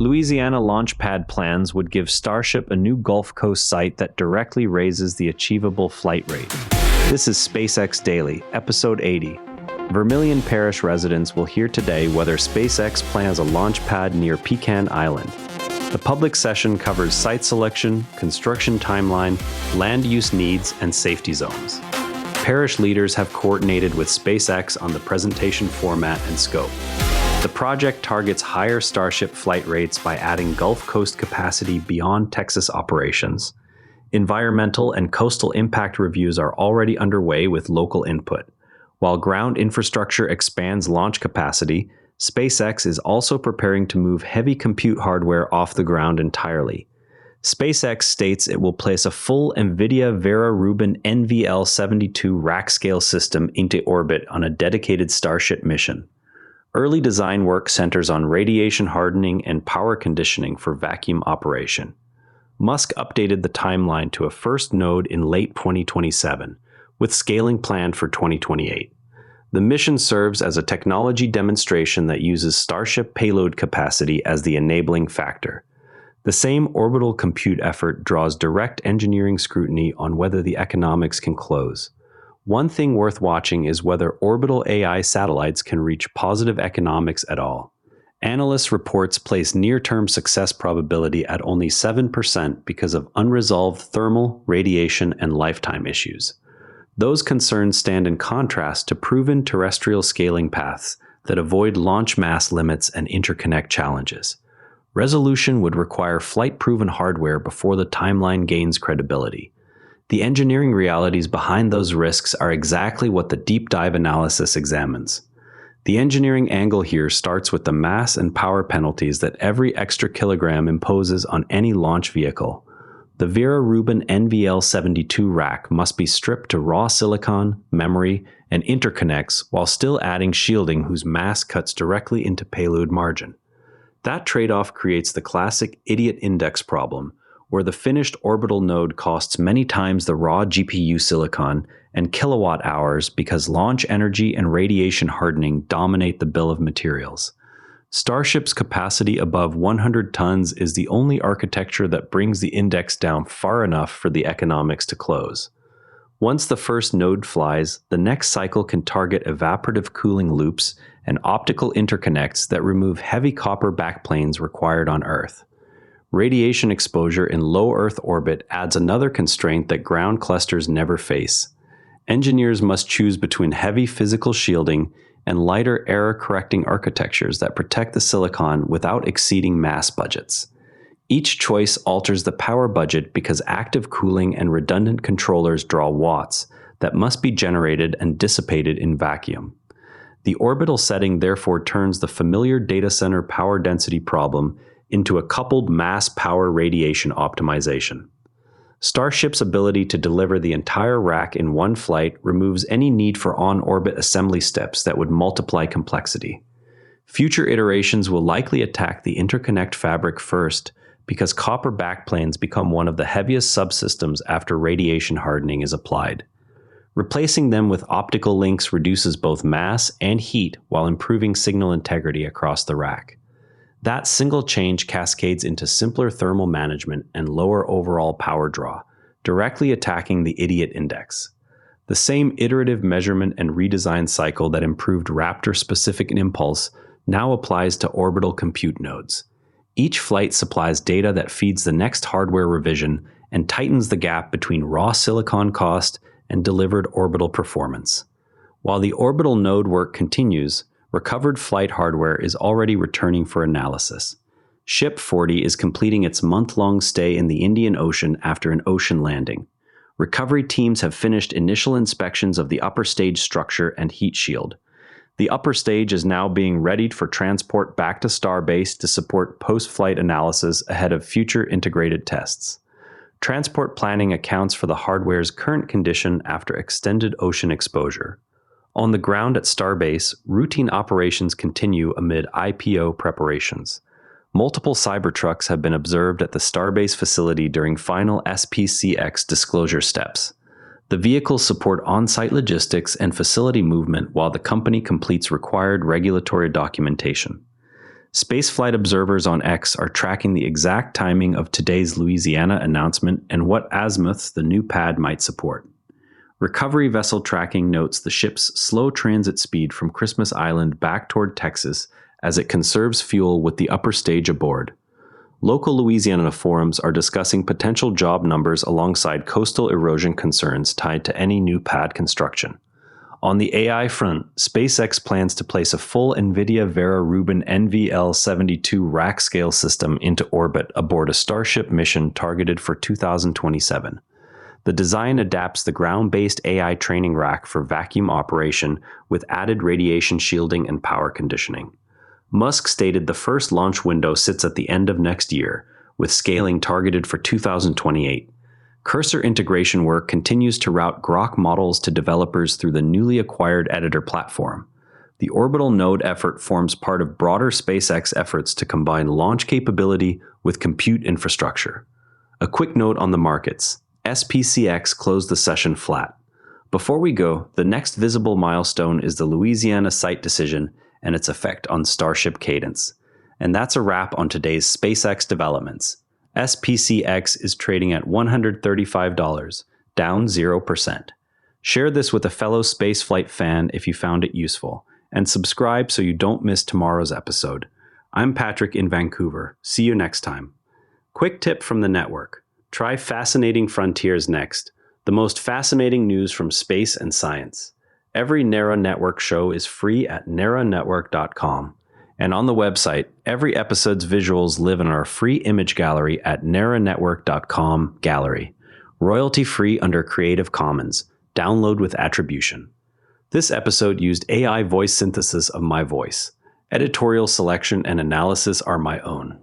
Louisiana launch pad plans would give Starship a new Gulf Coast site that directly raises the achievable flight rate. This is SpaceX Daily, Episode 80. Vermilion Parish residents will hear today whether SpaceX plans a launch pad near Pecan Island. The public session covers site selection, construction timeline, land use needs, and safety zones. Parish leaders have coordinated with SpaceX on the presentation format and scope. The project targets higher Starship flight rates by adding Gulf Coast capacity beyond Texas operations. Environmental and coastal impact reviews are already underway with local input. While ground infrastructure expands launch capacity, SpaceX is also preparing to move heavy compute hardware off the ground entirely. SpaceX states it will place a full NVIDIA Vera Rubin NVL72 rack-scale system into orbit on a dedicated Starship mission. Early design work centers on radiation hardening and power conditioning for vacuum operation. Musk updated the timeline to a first node in late 2027, with scaling planned for 2028. The mission serves as a technology demonstration that uses Starship payload capacity as the enabling factor. The same orbital compute effort draws direct engineering scrutiny on whether the economics can close. One thing worth watching is whether orbital AI satellites can reach positive economics at all. Analyst reports place near-term success probability at only 7% because of unresolved thermal, radiation, and lifetime issues. Those concerns stand in contrast to proven terrestrial scaling paths that avoid launch mass limits and interconnect challenges. Resolution would require flight-proven hardware before the timeline gains credibility. The engineering realities behind those risks are exactly what the deep dive analysis examines. The engineering angle here starts with the mass and power penalties that every extra kilogram imposes on any launch vehicle. The Vera Rubin NVL72 rack must be stripped to raw silicon, memory, and interconnects while still adding shielding whose mass cuts directly into payload margin. That trade-off creates the classic idiot index problem, where the finished orbital node costs many times the raw GPU silicon and kilowatt hours because launch energy and radiation hardening dominate the bill of materials. Starship's capacity above 100 tons is the only architecture that brings the index down far enough for the economics to close. Once the first node flies, the next cycle can target evaporative cooling loops and optical interconnects that remove heavy copper backplanes required on Earth. Radiation exposure in low Earth orbit adds another constraint that ground clusters never face. Engineers must choose between heavy physical shielding and lighter error-correcting architectures that protect the silicon without exceeding mass budgets. Each choice alters the power budget because active cooling and redundant controllers draw watts that must be generated and dissipated in vacuum. The orbital setting therefore turns the familiar data center power density problem into a coupled mass power radiation optimization. Starship's ability to deliver the entire rack in one flight removes any need for on-orbit assembly steps that would multiply complexity. Future iterations will likely attack the interconnect fabric first because copper backplanes become one of the heaviest subsystems after radiation hardening is applied. Replacing them with optical links reduces both mass and heat while improving signal integrity across the rack. That single change cascades into simpler thermal management and lower overall power draw, directly attacking the idiot index. The same iterative measurement and redesign cycle that improved Raptor-specific impulse now applies to orbital compute nodes. Each flight supplies data that feeds the next hardware revision and tightens the gap between raw silicon cost and delivered orbital performance. While the orbital node work continues, recovered flight hardware is already returning for analysis. Ship 40 is completing its month-long stay in the Indian Ocean after an ocean landing. Recovery teams have finished initial inspections of the upper stage structure and heat shield. The upper stage is now being readied for transport back to Starbase to support post-flight analysis ahead of future integrated tests. Transport planning accounts for the hardware's current condition after extended ocean exposure. On the ground at Starbase, routine operations continue amid IPO preparations. Multiple Cybertrucks have been observed at the Starbase facility during final SPCX disclosure steps. The vehicles support on-site logistics and facility movement while the company completes required regulatory documentation. Spaceflight observers on X are tracking the exact timing of today's Louisiana announcement and what azimuths the new pad might support. Recovery vessel tracking notes the ship's slow transit speed from Christmas Island back toward Texas as it conserves fuel with the upper stage aboard. Local Louisiana forums are discussing potential job numbers alongside coastal erosion concerns tied to any new pad construction. On the AI front, SpaceX plans to place a full NVIDIA Vera Rubin NVL-72 rack-scale system into orbit aboard a Starship mission targeted for 2027. The design adapts the ground-based AI training rack for vacuum operation with added radiation shielding and power conditioning. Musk stated the first launch window sits at the end of next year, with scaling targeted for 2028. Cursor integration work continues to route Grok models to developers through the newly acquired editor platform. The orbital node effort forms part of broader SpaceX efforts to combine launch capability with compute infrastructure. A quick note on the markets. SPCX closed the session flat. Before we go, the next visible milestone is the Louisiana site decision and its effect on Starship cadence. And that's a wrap on today's SpaceX developments. SPCX is trading at $135, down 0%. Share this with a fellow spaceflight fan if you found it useful, and subscribe so you don't miss tomorrow's episode. I'm Patrick in Vancouver. See you next time. Quick tip from the network. Try Fascinating Frontiers next, the most fascinating news from space and science. Every NARA Network show is free at naranetwork.com. And on the website, every episode's visuals live in our free image gallery at naranetwork.com gallery. Royalty-free under Creative Commons. Download with attribution. This episode used AI voice synthesis of my voice. Editorial selection and analysis are my own.